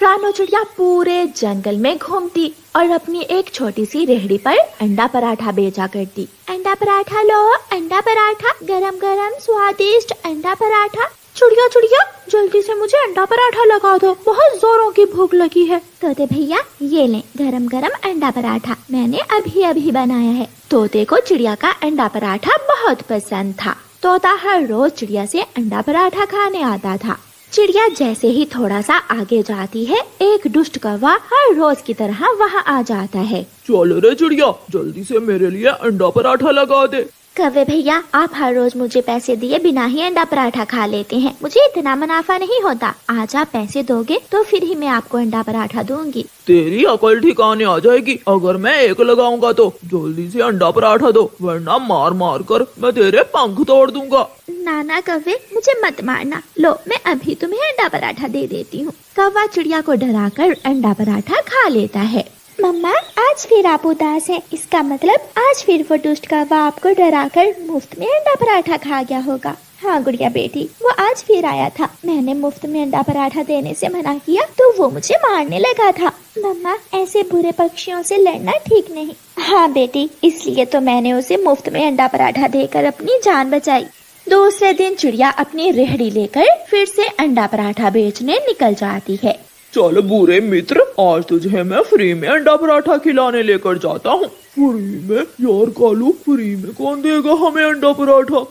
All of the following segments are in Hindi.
रानो चिड़िया पूरे जंगल में घूमती और अपनी एक छोटी सी रेहड़ी पर अंडा पराठा बेचा करती। अंडा पराठा लो, अंडा पराठा, गरम गरम स्वादिष्ट अंडा पराठा। चिड़िया चिड़िया जल्दी से मुझे अंडा पराठा लगा दो, बहुत जोरों की भूख लगी है। तोते भैया ये लें गरम गरम अंडा पराठा, मैंने अभी अभी बनाया है। तोते को चिड़िया का अंडा पराठा बहुत पसंद था। तोता हर रोज चिड़िया से अंडा पराठा खाने आता था। चिड़िया जैसे ही थोड़ा सा आगे जाती है, एक दुष्ट कौवा हर रोज की तरह वहाँ आ जाता है। चलो रे चिड़िया, जल्दी से मेरे लिए अंडा पराठा लगा दे। कौवे भैया आप हर रोज मुझे पैसे दिए बिना ही अंडा पराठा खा लेते हैं, मुझे इतना मुनाफा नहीं होता। आज आप पैसे दोगे तो फिर ही मैं आपको अंडा पराठा दूंगी। तेरी अकल ठिकाने आ जाएगी, अगर मैं एक लगाऊंगा तो। जल्दी से अंडा पराठा दो, वरना मार मार कर मैं तेरे पंख तोड़ दूंगा। नाना कौवे मुझे मत मारना, लो मैं अभी तुम्हें अंडा पराठा दे देती हूँ। कौवा चिड़िया को डराकर अंडा पराठा खा लेता है। मम्मा आज फिर आप उदास हैं, इसका मतलब आज फिर वो दुष्ट कौवा आपको डराकर मुफ्त में अंडा पराठा खा गया होगा। हाँ गुड़िया बेटी, वो आज फिर आया था। मैंने मुफ्त में अंडा पराठा देने से मना किया तो वो मुझे मारने लगा था। मम्मा ऐसे बुरे पक्षियों से लड़ना ठीक नहीं। हाँ बेटी, इसलिए तो मैंने उसे मुफ्त में अंडा पराठा देकर अपनी जान बचाई। दूसरे दिन चिड़िया अपनी रेहड़ी लेकर फिर से अंडा पराठा बेचने निकल जाती है। चल बुरे मित्र, आज तुझे मैं फ्री में अंडा पराठा खिलाने लेकर जाता हूँ। फ्री में? यार कालू, फ्री में कौन देगा हमें अंडा पराठा?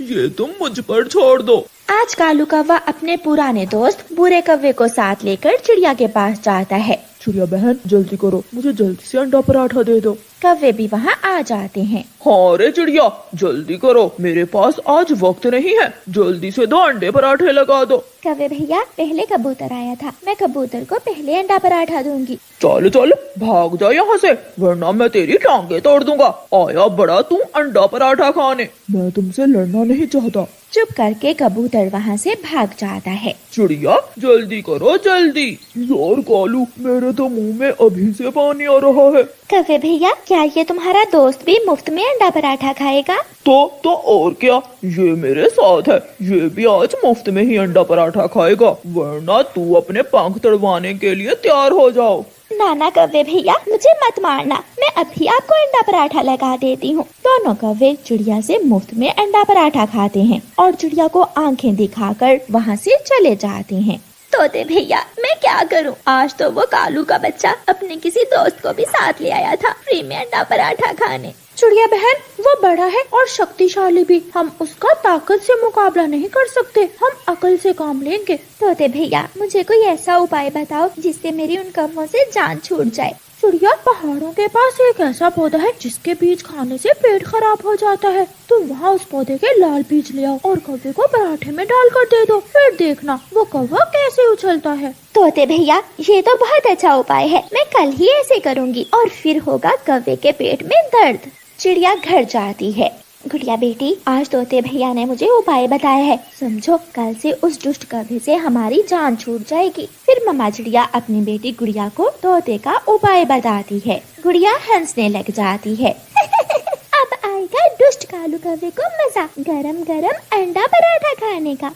ये तुम मुझ पर छोड़ दो। आज कालू कौवा अपने पुराने दोस्त बुरे कौवे को साथ लेकर चिड़िया के पास जाता है। चिड़िया बहन जल्दी करो, मुझे जल्दी से अंडा पराठा दे दो। कौवे भी वहाँ आ जाते हैं। हाँ रे चिड़िया जल्दी करो, मेरे पास आज वक्त नहीं है, जल्दी से 2 अंडे पराठे लगा दो। कौवे भैया पहले कबूतर आया था, मैं कबूतर को पहले अंडा पराठा दूंगी। चल चल भाग जा यहाँ से, वरना मैं तेरी टांगे तोड़ दूंगा। आया बड़ा तू अंडा पराठा खाने, मैं तुमसे लड़ना नहीं चाहता। चुप करके कबूतर वहाँ से भाग जाता है। चिड़िया जल्दी करो जल्दी। यार कालू, मेरे तो मुंह में अभी से पानी आ रहा है। कौवे भैया क्या ये तुम्हारा दोस्त भी मुफ्त में अंडा पराठा खाएगा? तो और क्या, ये मेरे साथ है, ये भी आज मुफ्त में ही अंडा पराठा खाएगा, वरना तू अपने पंख तड़वाने के लिए तैयार हो जाओ। नाना कौवे भैया मुझे मत मारना, मैं अभी आपको अंडा पराठा लगा देती हूँ। दोनों कौवे चिड़िया से मुफ्त में अंडा पराठा खाते हैं और चिड़िया को आंखें दिखाकर वहाँ से चले जाते हैं। तोते भैया मैं क्या करूँ, आज तो वो कालू का बच्चा अपने किसी दोस्त को भी साथ ले आया था फ्री में अंडा पराठा खाने। चिड़िया बहन वो बड़ा है और शक्तिशाली भी, हम उसका ताकत से मुकाबला नहीं कर सकते, हम अकल से काम लेंगे। तोते भैया मुझे कोई ऐसा उपाय बताओ जिससे मेरी उन कौवों से जान छूट जाए। चिड़िया पहाड़ों के पास एक ऐसा पौधा है जिसके बीज खाने से पेट खराब हो जाता है, तुम वहाँ उस पौधे के लाल बीज ले आओ और कौवे को पराठे में डालकर दे दो, फिर देखना वो कौवा कैसे उछलता है। तोते भैया ये तो बहुत अच्छा उपाय है, मैं कल ही ऐसे करूँगी और फिर होगा कौवे के पेट में दर्द। चिड़िया घर जाती है। गुड़िया बेटी आज तोते भैया ने मुझे उपाय बताया है, समझो कल से उस दुष्ट कौवे से हमारी जान छूट जाएगी। फिर मम्मा चिड़िया अपनी बेटी गुड़िया को तोते का उपाय बताती है। गुड़िया हंसने लग जाती है। अब आएगा दुष्ट कालू कौवे को मजा, गरम गरम अंडा पराठा खाने का।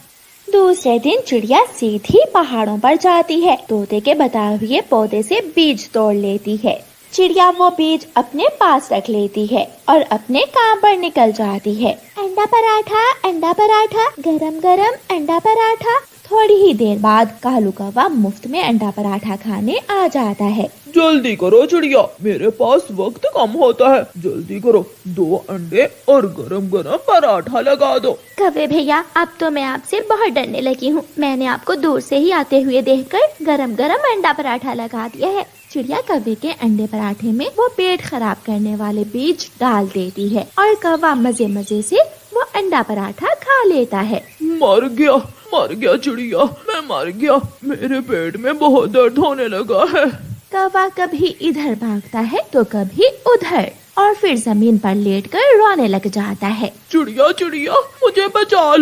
दूसरे दिन चिड़िया सीधी पहाड़ों पर जाती है, तोते के बताए हुए पौधे से बीज तोड़ लेती है। चिड़िया वो बीज अपने पास रख लेती है और अपने काम पर निकल जाती है। अंडा पराठा, गरम गरम अंडा पराठा। थोड़ी ही देर बाद कालू कौवा मुफ्त में अंडा पराठा खाने आ जाता है। जल्दी करो चिड़िया, मेरे पास वक्त कम होता है, जल्दी करो, 2 अंडे और गरम गरम पराठा लगा दो। कौवे भैया अब तो मैं आपसे बहुत डरने लगी हूँ, मैंने आपको दूर से ही आते हुए देखकर गरम गरम अंडा पराठा लगा दिया है। चिड़िया कौवे के अंडे पराठे में वो पेट खराब करने वाले बीज डाल देती है और कौवा मजे मजे से वो अंडा पराठा खा लेता है। मर गया चिड़िया, मैं मर गया, मेरे पेट में बहुत दर्द होने लगा है। कौवा कभी इधर भागता है तो कभी उधर और फिर जमीन पर लेटकर रोने लग जाता है। चिड़िया मुझे बचा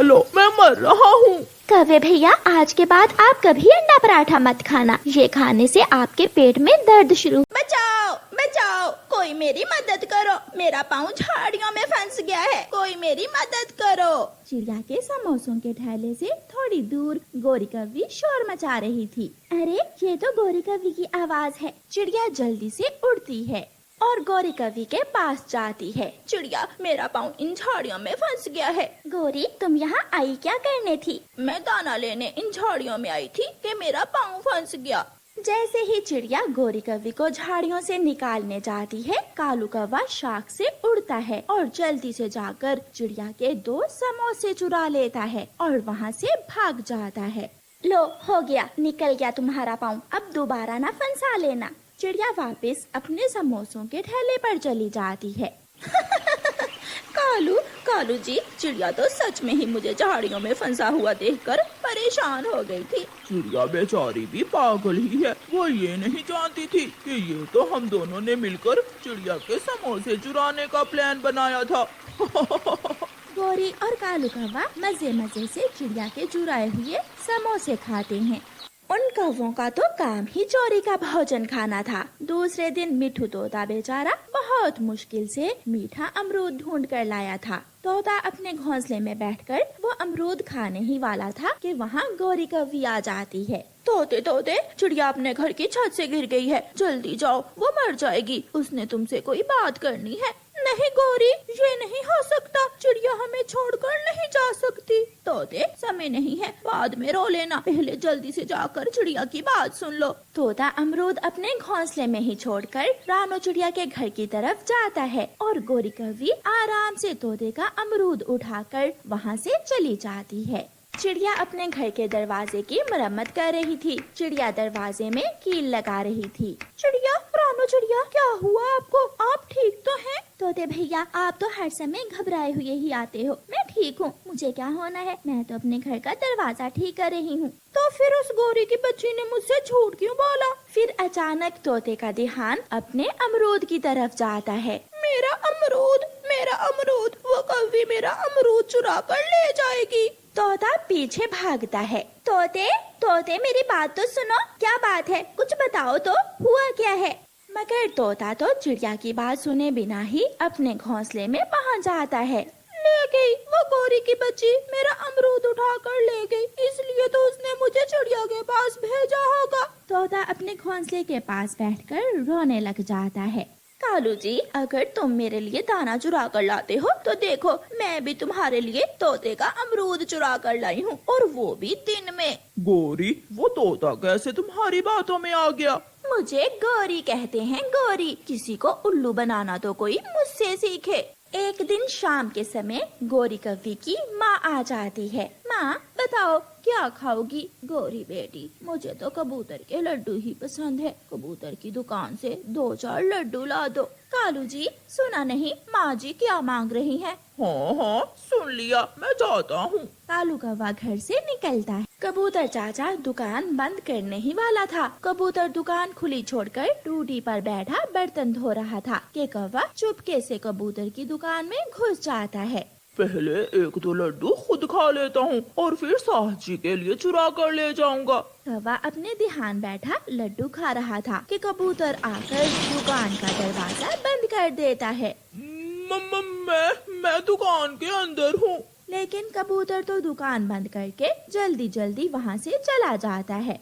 लो, मैं मर रहा हूँ। कौवे भैया आज के बाद आप कभी अंडा पराठा मत खाना, ये खाने से आपके पेट में दर्द शुरू। बचाओ, कोई मेरी मदद करो, मेरा पाँव झाड़ियों में फंस गया है, कोई मेरी मदद करो। चिड़िया के समोसों के ठेले से थोड़ी दूर गोरी कव्वी शोर मचा रही थी। अरे ये तो गोरी कव्वी की आवाज है। चिड़िया जल्दी से उड़ती है और गोरी कव्वी के पास जाती है। चिड़िया, मेरा पाँव इन झाड़ियों में फंस गया है। गोरी, तुम यहाँ आई क्या करने थी? मैं दाना लेने इन झाड़ियों में आई थी कि मेरा पाँव फंस गया। जैसे ही चिड़िया गोरी कव्वी को झाड़ियों से निकालने जाती है, कालू कौवा शाख से उड़ता है और जल्दी से जाकर चिड़िया के 2 समोसे चुरा लेता है और वहाँ से भाग जाता है। लो, हो गया, निकल गया तुम्हारा पाँव, अब दोबारा ना फंसा लेना। चिड़िया वापस अपने समोसों के ठेले पर चली जाती है। कालू जी, चिड़िया तो सच में ही मुझे झाड़ियों में फंसा हुआ देखकर परेशान हो गई थी। चिड़िया बेचारी भी पागल ही है, वो ये नहीं जानती थी कि ये तो हम दोनों ने मिलकर चिड़िया के समोसे चुराने का प्लान बनाया था। गोरी और कालू कौवा मजे मजे से चिड़िया के चुराए हुए समोसे खाते हैं। उन कौवों का तो काम ही चोरी का भोजन खाना था। दूसरे दिन मिठू तोता बेचारा बहुत मुश्किल से मीठा अमरूद ढूंढ कर लाया था। तोता अपने घोंसले में बैठकर वो अमरूद खाने ही वाला था कि वहाँ गोरी कव्वी आ जाती है। तोते, चिड़िया अपने घर की छत से गिर गई है, जल्दी जाओ, वो मर जाएगी, उसने तुमसे कोई बात करनी है। नहीं गोरी, ये नहीं हो सकता, चिड़िया हमें छोड़कर नहीं जा सकती। तोते, समय नहीं है, बाद में रो लेना, पहले जल्दी से जाकर चिड़िया की बात सुन लो। तोता अमरूद अपने घोंसले में ही छोड़कर रानो चिड़िया के घर की तरफ जाता है और गोरी कव्वी आराम से तोते का अमरूद उठाकर वहाँ से चली जाती है। चिड़िया अपने घर के दरवाजे की मरम्मत कर रही थी। चिड़िया दरवाजे में कील लगा रही थी। चिड़िया, रानो चिड़िया, क्या हुआ आपको? आप ठीक तो हैं? तोते भैया, आप तो हर समय घबराए हुए ही आते हो। मैं ठीक हूँ, मुझे क्या होना है, मैं तो अपने घर का दरवाजा ठीक कर रही हूँ। तो फिर उस गोरी की बच्ची ने मुझसे झूठ क्यों बोला? फिर अचानक तोते का ध्यान अपने अमरूद की तरफ जाता है। मेरा अमरूद, वो कव्वी मेरा अमरूद चुरा कर ले जाएगी। तोता पीछे भागता है। तोते मेरी बात तो सुनो। क्या बात है, कुछ बताओ तो, हुआ क्या है? मगर तोता तो चिड़िया की बात सुने बिना ही अपने घोंसले में पहुंच जाता है। ले गई, वो गोरी की बच्ची मेरा अमरूद उठाकर ले गई, इसलिए तो उसने मुझे चिड़िया के पास भेजा होगा। तोता अपने घोंसले के पास बैठकर रोने लग जाता है। कालू जी, अगर तुम मेरे लिए दाना चुरा कर लाते हो तो देखो, मैं भी तुम्हारे लिए तोते का अमरूद चुरा कर लाई हूँ, और वो भी दिन में। गोरी, वो तोता कैसे तुम्हारी बातों में आ गया? मुझे गोरी कहते हैं, गोरी। किसी को उल्लू बनाना तो कोई मुझसे सीखे। एक दिन शाम के समय गोरी कव्वी की माँ आ जाती है। माँ, बताओ क्या खाओगी? गोरी बेटी, मुझे तो कबूतर के लड्डू ही पसंद है, कबूतर की दुकान से 2-4 लड्डू ला दो। कालू जी, सुना नहीं माँ जी क्या मांग रही हैं? हाँ, सुन लिया, मैं जाता हूँ। कालू कौवा घर से निकलता है। कबूतर चाचा दुकान बंद करने ही वाला था। कबूतर दुकान खुली छोड़कर टूटी पर बैठा बर्तन धो रहा था कि कौवा चुपके से कबूतर की दुकान में घुस जाता है। पहले 1-2 लड्डू खुद खा लेता हूँ और फिर साहब जी के लिए चुरा कर ले जाऊंगा। कौवा अपने ध्यान बैठा लड्डू खा रहा था कि कबूतर आकर दुकान का दरवाजा बंद कर देता है। मैं दुकान के अंदर हूँ। लेकिन कबूतर तो दुकान बंद करके जल्दी जल्दी वहाँ से चला जाता है।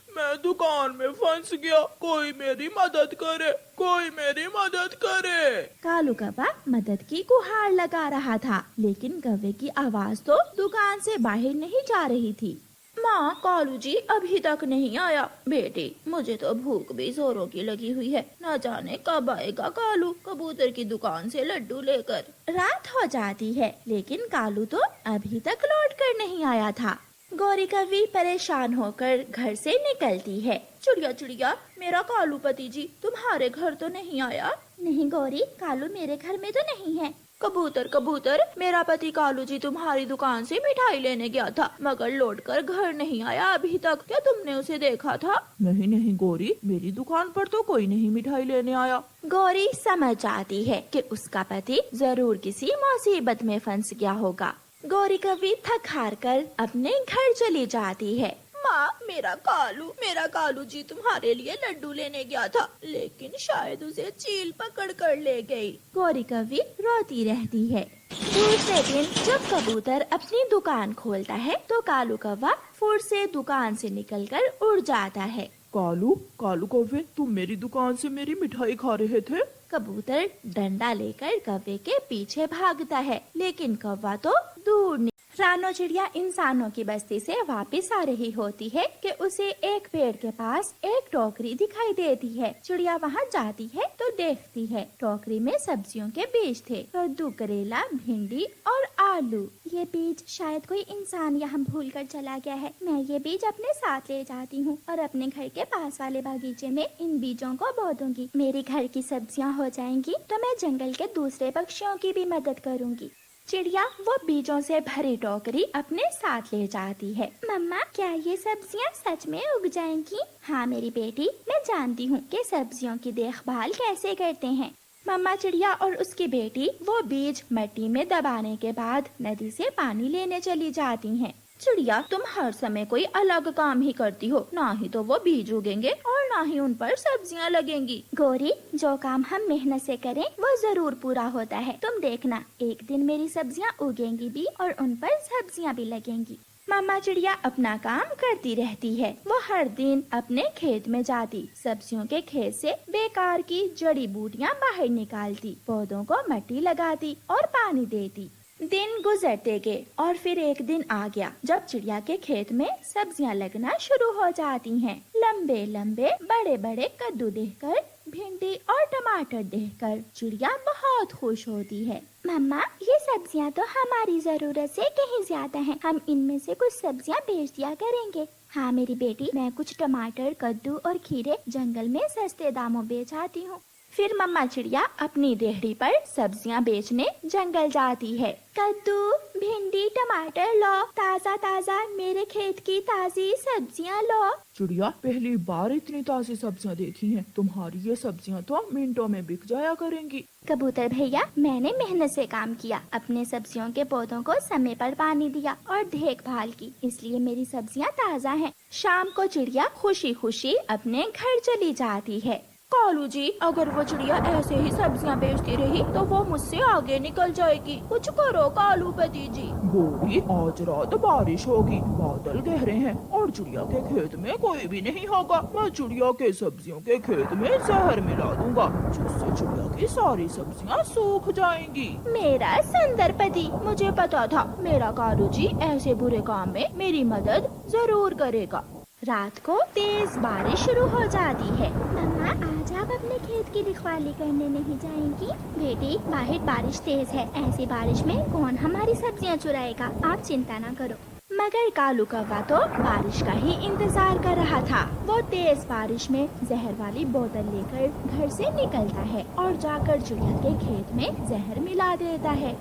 मैं दुकान में फंस गया, कोई मेरी मदद करे, कोई मेरी मदद करे। कालू कौवा मदद की गुहार लगा रहा था, लेकिन कौवे की आवाज तो दुकान से बाहर नहीं जा रही थी। माँ, कालू जी अभी तक नहीं आया। बेटी, मुझे तो भूख भी जोरों की लगी हुई है, न जाने कब आएगा कालू कबूतर की दुकान से लड्डू लेकर। रात हो जाती है, लेकिन कालू तो अभी तक लौट कर नहीं आया था। गोरी कव्वी परेशान होकर घर से निकलती है। चिड़िया चिड़िया, मेरा कालू पति जी तुम्हारे घर तो नहीं आया? नहीं गोरी, कालू मेरे घर में तो नहीं है। कबूतर कबूतर, मेरा पति कालू जी तुम्हारी दुकान से मिठाई लेने गया था, मगर लौटकर घर नहीं आया अभी तक। क्या तुमने उसे देखा था? नहीं गोरी, मेरी दुकान पर तो कोई नहीं मिठाई लेने आया। गोरी समझ जाती है कि उसका पति जरूर किसी मुसीबत में फंस गया होगा। गोरी कव्वी थक हार कर अपने घर चली जाती है। माँ, मेरा कालू जी तुम्हारे लिए लड्डू लेने गया था, लेकिन शायद उसे चील पकड़ कर ले गई। गौरी कौवी रोती रहती है। दूसरे दिन जब कबूतर अपनी दुकान खोलता है तो कालू कौवा फुर से दुकान से निकलकर उड़ जाता है। कालू कौवे, तुम मेरी दुकान से मेरी मिठाई खा रहे थे। कबूतर डंडा लेकर कौवे के पीछे भागता है, लेकिन कौवा तो दूर रानो चिड़िया इंसानों की बस्ती से वापस आ रही होती है कि उसे एक पेड़ के पास एक टोकरी दिखाई देती है। चिड़िया वहाँ जाती है तो देखती है टोकरी में सब्जियों के बीज थे, कद्दू, करेला, भिंडी और आलू। ये बीज शायद कोई इंसान यहाँ भूल कर चला गया है। मैं ये बीज अपने साथ ले जाती हूँ और अपने घर के पास वाले बगीचे में इन बीजों को बो दूंगी। मेरे घर की सब्जियाँ हो जाएंगी तो मैं जंगल के दूसरे पक्षियों की भी मदद करूँगी। चिड़िया वो बीजों से भरी टोकरी अपने साथ ले जाती है। मम्मा, क्या ये सब्जियां सच में उग जाएंगी? हाँ मेरी बेटी, मैं जानती हूँ कि सब्जियों की देखभाल कैसे करते हैं। मम्मा चिड़िया और उसकी बेटी वो बीज मिट्टी में दबाने के बाद नदी से पानी लेने चली जाती हैं। चिड़िया, तुम हर समय कोई अलग काम ही करती हो, ना ही तो वो बीज उगेंगे और ना ही उन पर सब्जियां लगेंगी। गौरी, जो काम हम मेहनत से करें वो जरूर पूरा होता है। तुम देखना, एक दिन मेरी सब्जियां उगेंगी भी और उन पर सब्जियां भी लगेंगी। मम्मा चिड़िया अपना काम करती रहती है। वो हर दिन अपने खेत में जाती, सब्जियों के खेत से बेकार की जड़ी बूटियां बाहर निकालती, पौधों को मिट्टी लगाती और पानी देती। दिन गुजरते गए और फिर एक दिन आ गया जब चिड़िया के खेत में सब्जियां लगना शुरू हो जाती हैं। लंबे लंबे बड़े बड़े कद्दू देखकर, भिंडी और टमाटर देखकर चिड़िया बहुत खुश होती है। मम्मा, ये सब्जियां तो हमारी जरूरत से कहीं ज्यादा हैं। हम इनमें से कुछ सब्जियां बेच दिया करेंगे। हाँ मेरी बेटी, मैं कुछ टमाटर, कद्दू और खीरे जंगल में सस्ते दामों बेच आती हूँ। फिर मम्मा चिड़िया अपनी रेहड़ी पर सब्जियां बेचने जंगल जाती है। कद्दू, भिंडी, टमाटर लो, ताजा ताजा मेरे खेत की ताजी सब्जियां लो। चिड़िया, पहली बार इतनी ताजी सब्जियां देखी हैं। तुम्हारी ये सब्जियां तो मिनटों में बिक जाया करेंगी। कबूतर भैया, मैंने मेहनत से काम किया, अपने सब्जियों के पौधों को समय पर पानी दिया और देखभाल की, इसलिए मेरी सब्जियां ताजा हैं। शाम को चिड़िया खुशी खुशी अपने घर चली जाती है। कालू जी, अगर वो चिड़िया ऐसे ही सब्जियां बेचती रही तो वो मुझसे आगे निकल जाएगी। कुछ करो कालू पति जी। गोरी, आज रात बारिश होगी, बादल गहरे हैं और चिड़िया के खेत में कोई भी नहीं होगा। मैं चिड़िया के सब्जियों के खेत में जहर मिला दूंगा, जिससे चिड़िया की सारी सब्जियां सूख जाएंगी। मेरा सुंदर पति, मुझे पता था मेरा कालू जी ऐसे बुरे काम में मेरी मदद जरूर करेगा। रात को तेज बारिश शुरू हो जाती है। मम्मा, आज आप अपने खेत की रखवाली करने नहीं जाएंगी? बेटी, बाहर बारिश तेज है, ऐसी बारिश में कौन हमारी सब्जियां चुराएगा? आप चिंता न करो। मगर कालू कौवा तो बारिश का ही इंतजार कर रहा था। वो तेज बारिश में जहर वाली बोतल लेकर घर से निकलता है और जाकर चिड़िया के खेत में जहर मिला देता है।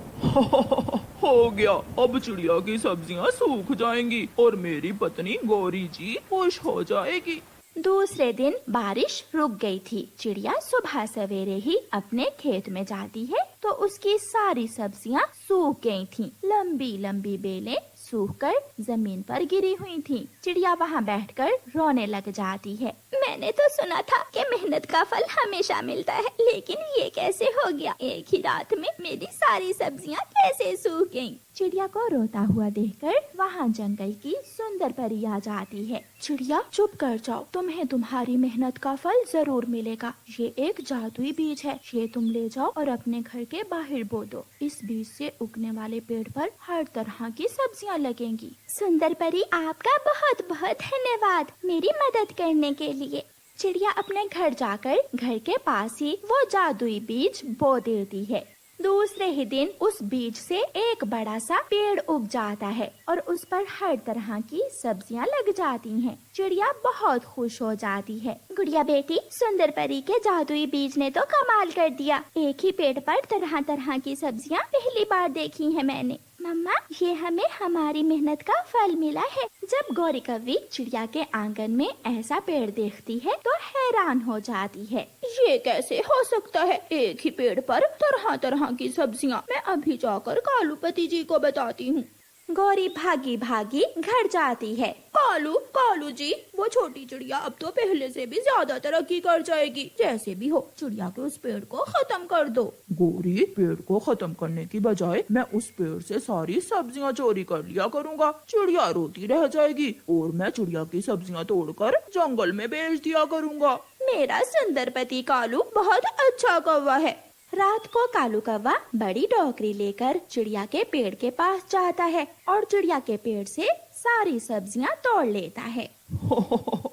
हो गया, अब चिड़िया की सब्जियां सूख जाएंगी और मेरी पत्नी गौरी जी खुश हो जाएगी। दूसरे दिन बारिश रुक गई थी। चिड़िया सुबह सवेरे ही अपने खेत में जाती है तो उसकी सारी सब्जियां सूख गई थीं। लंबी लंबी बेलें सूखकर जमीन पर गिरी हुई थीं। चिड़िया वहाँ बैठकर रोने लग जाती है। मैंने तो सुना था कि मेहनत का फल हमेशा मिलता है, लेकिन ये कैसे हो गया? एक ही रात में मेरी सारी सब्जियां कैसे सूख गईं? चिड़िया को रोता हुआ देखकर वहाँ जंगल की सुंदर परी आ जाती है। चिड़िया, चुप कर जाओ, तुम्हें तुम्हारी मेहनत का फल जरूर मिलेगा। ये एक जादुई बीज है, ये तुम ले जाओ और अपने घर के बाहर बो दो। इस बीज से उगने वाले पेड़ पर हर तरह की सब्जियां लगेंगी। सुंदर परी, आपका बहुत बहुत धन्यवाद मेरी मदद करने के लिए। चिड़िया अपने घर जाकर घर के पास ही वो जादुई बीज बो देती है। दूसरे ही दिन उस बीज से एक बड़ा सा पेड़ उग जाता है और उस पर हर तरह की सब्जियां लग जाती हैं। चिड़िया बहुत खुश हो जाती है। गुड़िया बेटी, सुंदर परी के जादुई बीज ने तो कमाल कर दिया। एक ही पेड़ पर तरह तरह की सब्जियां पहली बार देखी हैं मैंने। मम्मा, ये हमें हमारी मेहनत का फल मिला है। जब गौरी कौवी चिड़िया के आंगन में ऐसा पेड़ देखती है तो हैरान हो जाती है। ये कैसे हो सकता है? एक ही पेड़ पर तरह तरह की सब्जियां। मैं अभी जाकर कालूपति जी को बताती हूँ। गौरी भागी भागी घर जाती है। कालू कालू जी, वो छोटी चिड़िया अब तो पहले से भी ज्यादा तरक्की कर जाएगी। जैसे भी हो चिड़िया के उस पेड़ को खत्म कर दो। गौरी, पेड़ को खत्म करने की बजाय मैं उस पेड़ से सारी सब्जियां चोरी कर लिया करूँगा। चिड़िया रोती रह जाएगी और मैं चिड़िया की सब्जियां तोड़कर जंगल में बेच दिया करूँगा। मेरा सुंदर पति कालू बहुत अच्छा कौवा है। रात को कालू कौवा बड़ी टोकरी लेकर चिड़िया के पेड़ के पास जाता है और चिड़िया के पेड़ से सारी सब्जियां तोड़ लेता है।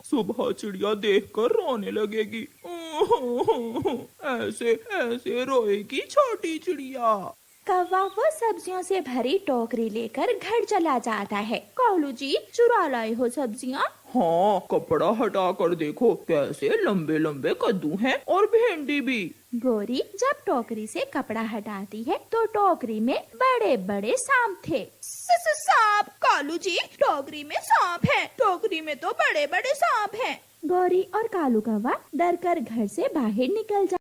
सुबह चिड़िया देखकर रोने लगेगी। ऐसे ऐसे रोएगी छोटी चिड़िया। कौवा वो सब्जियों से भरी टोकरी लेकर घर चला जाता है। कालू जी, चुरा लाए हो सब्जियाँ? हाँ, कपड़ा हटा कर देखो कैसे लंबे लंबे कद्दू हैं और भिंडी भी। गौरी जब टोकरी से कपड़ा हटाती है तो टोकरी में बड़े बड़े सांप थे। सांप? कालू जी, टोकरी में सांप है। टोकरी में तो बड़े बड़े सांप हैं। गौरी और कालू कौवा डरकर घर से बाहर निकल